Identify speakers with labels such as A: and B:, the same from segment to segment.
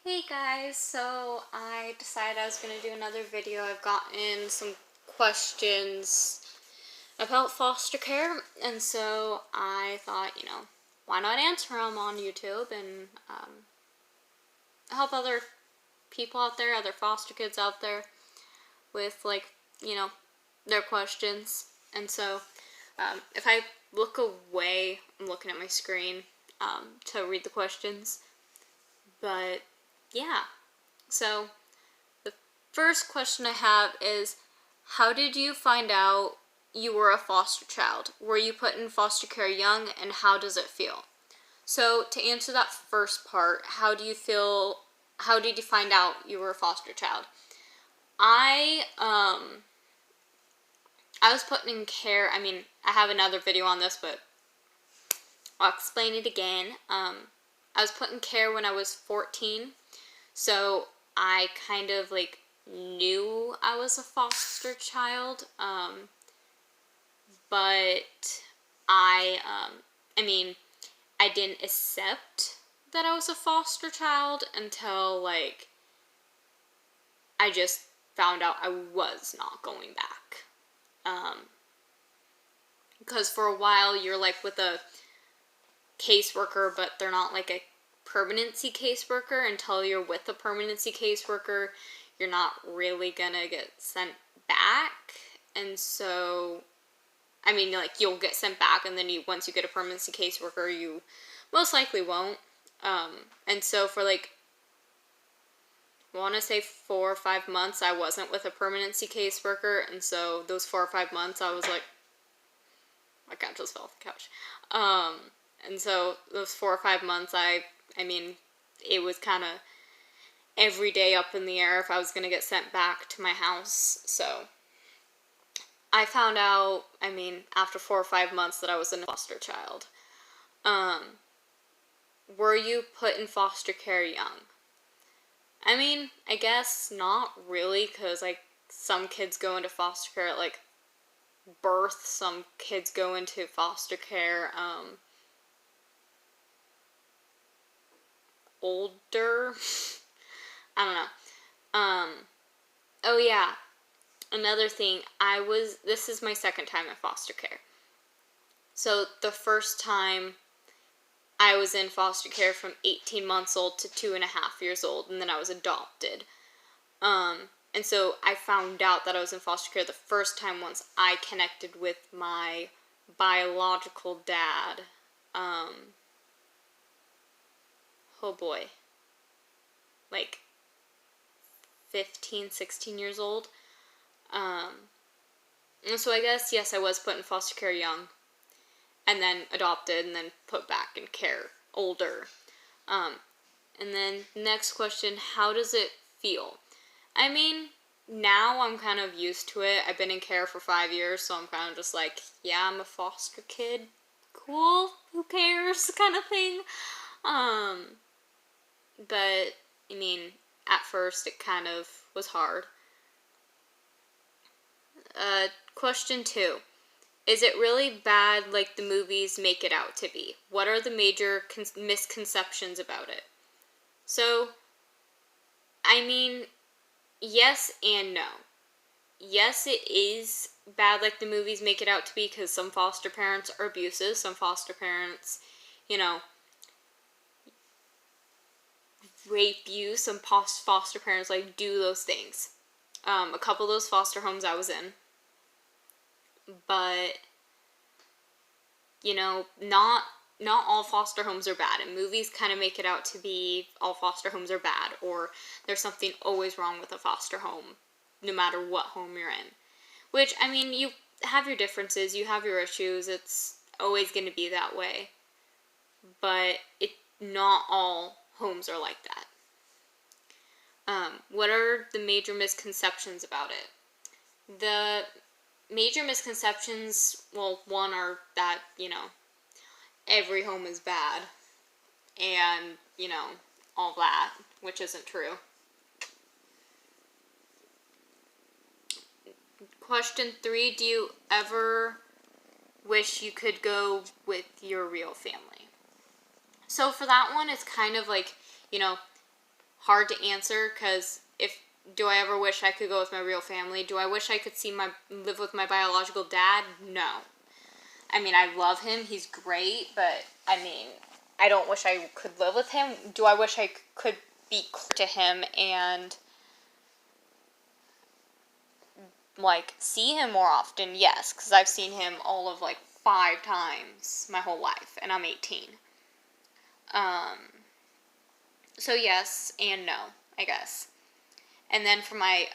A: Hey guys, so I decided I was going to do another video. I've gotten some questions about foster care, and so I thought, why not answer them on YouTube and help other people out there, other foster kids out there with, you know, their questions. And so if I look away, I'm looking at my screen to read the questions, but yeah. So the first question I have is, how did you find out you were a foster child? Were you put in foster care young, and how does it feel? So to answer that first part, how do you feel, how did you find out you were a foster child? I was put in care. I have another video on this, but I'll explain it again. I was put in care when I was 14, so I kind of knew I was a foster child, but I didn't accept that I was a foster child until I just found out I was not going back. Because for a while you're with a caseworker, but they're not a permanency caseworker. Until you're with a permanency caseworker, you're not really gonna get sent back. And so, you'll get sent back, and then once you get a permanency caseworker, you most likely won't. And so for I want to say 4 or 5 months, I wasn't with a permanency caseworker, and so those 4 or 5 months, I was my cat just fell off the couch. And so those 4 or 5 months, it was kind of every day up in the air if I was going to get sent back to my house. So I found out, after 4 or 5 months, that I was a foster child. Were you put in foster care young? I guess not really, because some kids go into foster care at birth. Some kids go into foster care older. I don't know. Oh yeah, another thing, this is my second time in foster care. So the first time I was in foster care from 18 months old to 2.5 years old, and then I was adopted. And so I found out that I was in foster care the first time once I connected with my biological dad. Oh boy. 15, 16 years old. And so I guess, yes, I was put in foster care young, and then adopted, and then put back in care older. And then next question, how does it feel? Now I'm kind of used to it. I've been in care for 5 years, so I'm kind of just yeah, I'm a foster kid. Cool, who cares kind of thing. But, at first it kind of was hard. Question 2. Is it really bad like the movies make it out to be? What are the major misconceptions about it? So, yes and no. Yes, it is bad like the movies make it out to be, because some foster parents are abusive. Some foster parents, rape you. Some foster parents do those things. A couple of those foster homes I was in. But, not all foster homes are bad, and movies kind of make it out to be all foster homes are bad, or there's something always wrong with a foster home, no matter what home you're in. Which, you have your differences, you have your issues, it's always going to be that way. But not all homes are like that. What are the major misconceptions about it? The major misconceptions, well, one are that, every home is bad, and, all that, which isn't true. Question 3, do you ever wish you could go with your real family? So for that one, it's kind of hard to answer, because do I ever wish I could go with my real family? Do I wish I could live with my biological dad? No. I mean, I love him. He's great, but I mean, I don't wish I could live with him. Do I wish I could be close to him and like see him more often? Yes, because I've seen him all of like 5 times my whole life, and I'm 18. So yes and no, I guess. And then for my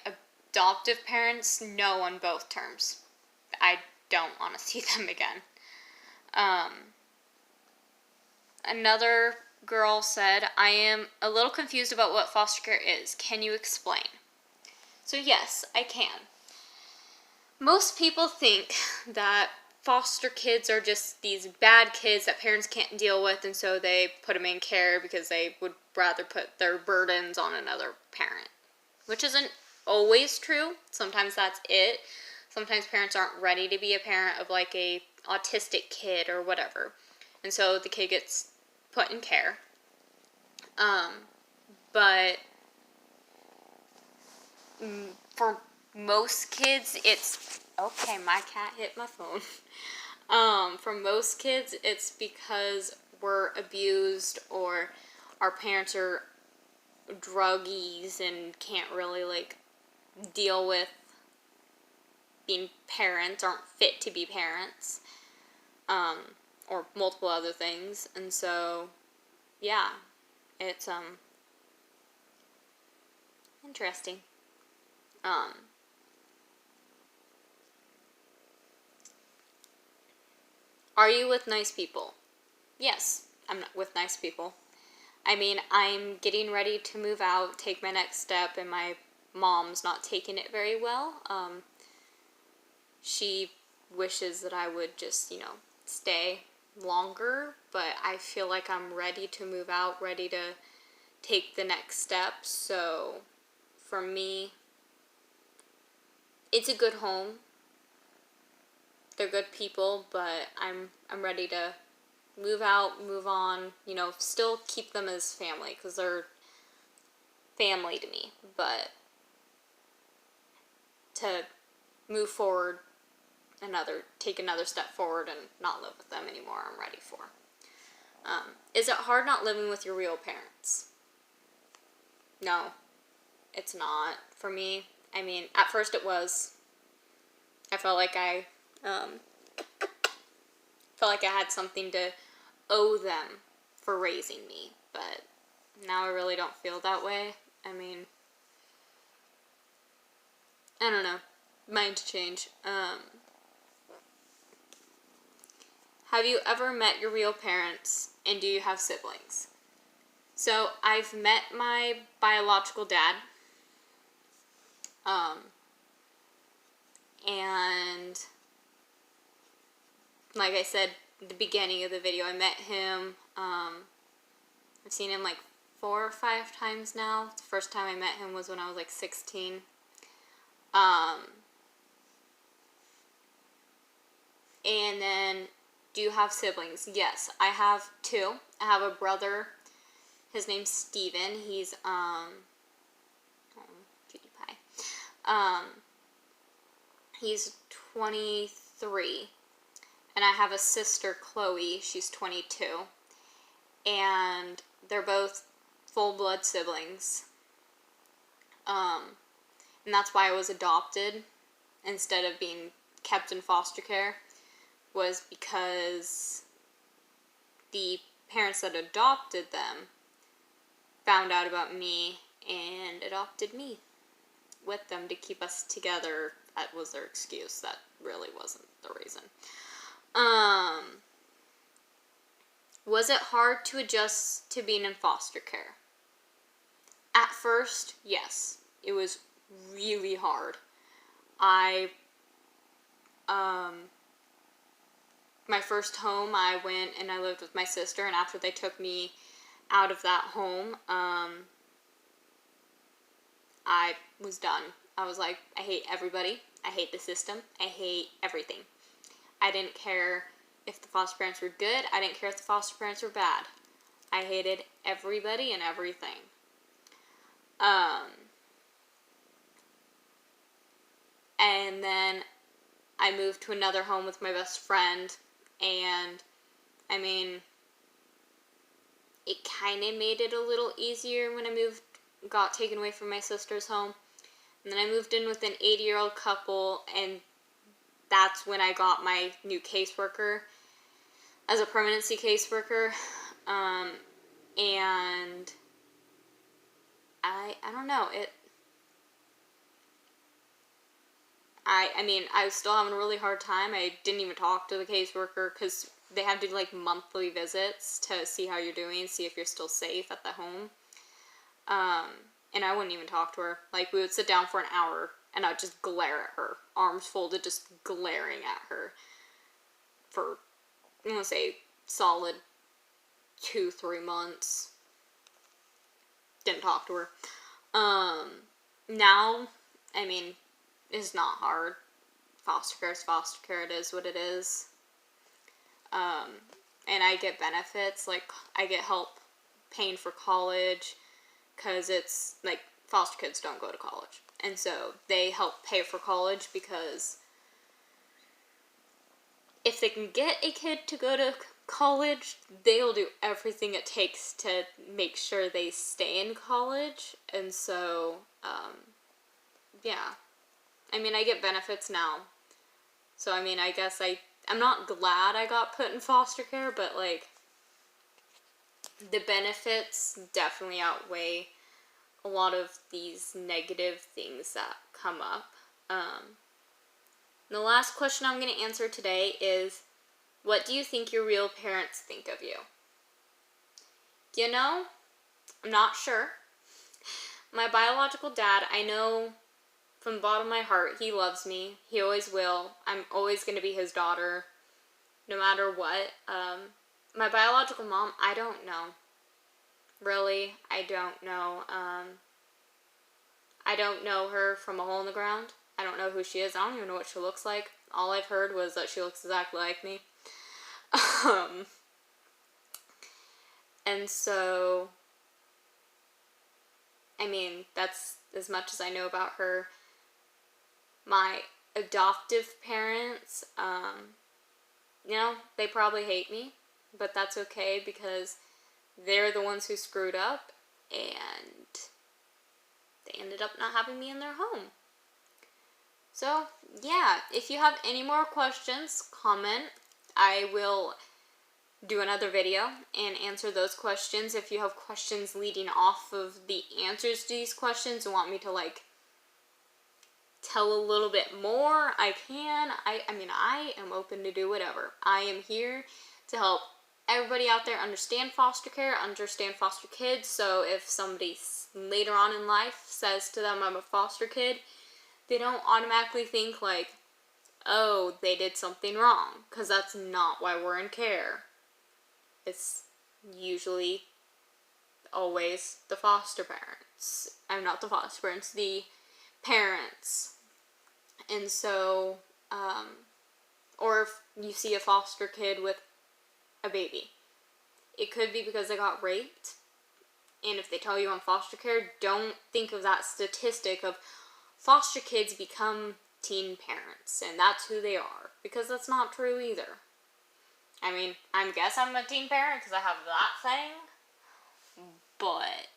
A: adoptive parents, no on both terms. I don't want to see them again. Another girl said, I am a little confused about what foster care is. Can you explain? So yes, I can. Most people think that foster kids are just these bad kids that parents can't deal with, and so they put them in care because they would rather put their burdens on another parent. Which isn't always true. Sometimes that's it. Sometimes parents aren't ready to be a parent of like a autistic kid or whatever. And so the kid gets put in care. But for most kids, it's... Okay, my cat hit my phone. For most kids, it's because we're abused or our parents are druggies and can't really like deal with being parents, aren't fit to be parents, or multiple other things. And so yeah, it's interesting. Are you with nice people? Yes, I'm with nice people. I mean, I'm getting ready to move out, take my next step, and my mom's not taking it very well. She wishes that I would just, stay longer, but I feel like I'm ready to move out, ready to take the next step. So for me, it's a good home. They're good people, but I'm ready to move out, move on, still keep them as family, because they're family to me, but to move forward, take another step forward and not live with them anymore, I'm ready for. Is it hard not living with your real parents? No, it's not for me. I mean, at first it was. I felt like I had something to owe them for raising me, but now I really don't feel that way. I mean, I don't know. Mind to change. Have you ever met your real parents, and do you have siblings? So, I've met my biological dad. And like I said at the beginning of the video, I met him. I've seen him like 4 or 5 times now. The first time I met him was when I was like 16. And then, do you have siblings? Yes, I have 2. I have a brother. His name's Steven. He's, PewDiePie. He's 23. And I have a sister, Chloe. She's 22. And they're both full-blood siblings. And that's why I was adopted instead of being kept in foster care, was because the parents that adopted them found out about me and adopted me with them to keep us together. That was their excuse. That really wasn't the reason. Was it hard to adjust to being in foster care? At first, yes. It was really hard. My first home, I went and I lived with my sister, and after they took me out of that home, I was done. I was like, I hate everybody. I hate the system. I hate everything. I didn't care if the foster parents were good. I didn't care if the foster parents were bad. I hated everybody and everything. And then I moved to another home with my best friend, and I mean, it kind of made it a little easier when I got taken away from my sister's home. And then I moved in with an 80-year-old couple, and that's when I got my new caseworker as a permanency caseworker. And I don't know, I mean, I was still having a really hard time. I didn't even talk to the caseworker because they have to do, like, monthly visits to see how you're doing, see if you're still safe at the home. And I wouldn't even talk to her. Like, we would sit down for an hour, and I'd just glare at her, arms folded, just glaring at her for, I'm gonna say, solid 2-3 months. Didn't talk to her. Now, I mean, it's not hard. Foster care is foster care. It is what it is. And I get benefits. Like, I get help paying for college, because it's, like, foster kids don't go to college. And so they help pay for college, because if they can get a kid to go to college, they'll do everything it takes to make sure they stay in college. And so, yeah. I mean, I get benefits now. So, I mean, I guess I'm not glad I got put in foster care, but, like, the benefits definitely outweigh a lot of these negative things that come up. The last question I'm going to answer today is, what do you think your real parents think of you? You know, I'm not sure. My biological dad, I know from the bottom of my heart, he loves me. He always will. I'm always going to be his daughter, no matter what. My biological mom, I don't know. Really, I don't know. I don't know her from a hole in the ground. I don't know who she is. I don't even know what she looks like. All I've heard was that she looks exactly like me. And so, I mean, that's as much as I know about her. My adoptive parents, you know, they probably hate me, but that's okay, because they're the ones who screwed up, and they ended up not having me in their home. So, yeah, if you have any more questions, comment. I will do another video and answer those questions. If you have questions leading off of the answers to these questions and want me to, like, tell a little bit more, I can. I mean, I am open to do whatever. I am here to help everybody out there understand foster care, understand foster kids, so if somebody later on in life says to them, I'm a foster kid, they don't automatically think, like, oh, they did something wrong, because that's not why we're in care. It's usually always the foster parents. I'm not the foster parents, the parents. And so, or if you see a foster kid with a baby, it could be because they got raped. And if they tell you on foster care, don't think of that statistic of foster kids become teen parents, and that's who they are, because that's not true either. I mean, I guess I'm a teen parent because I have that thing, but,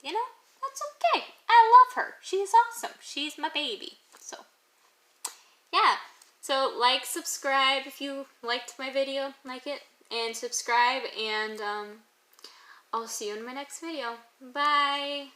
A: you know, that's okay. I love her. She's awesome. She's my baby. So, yeah. So, like, subscribe if you liked my video, like it, and subscribe, and, I'll see you in my next video. Bye!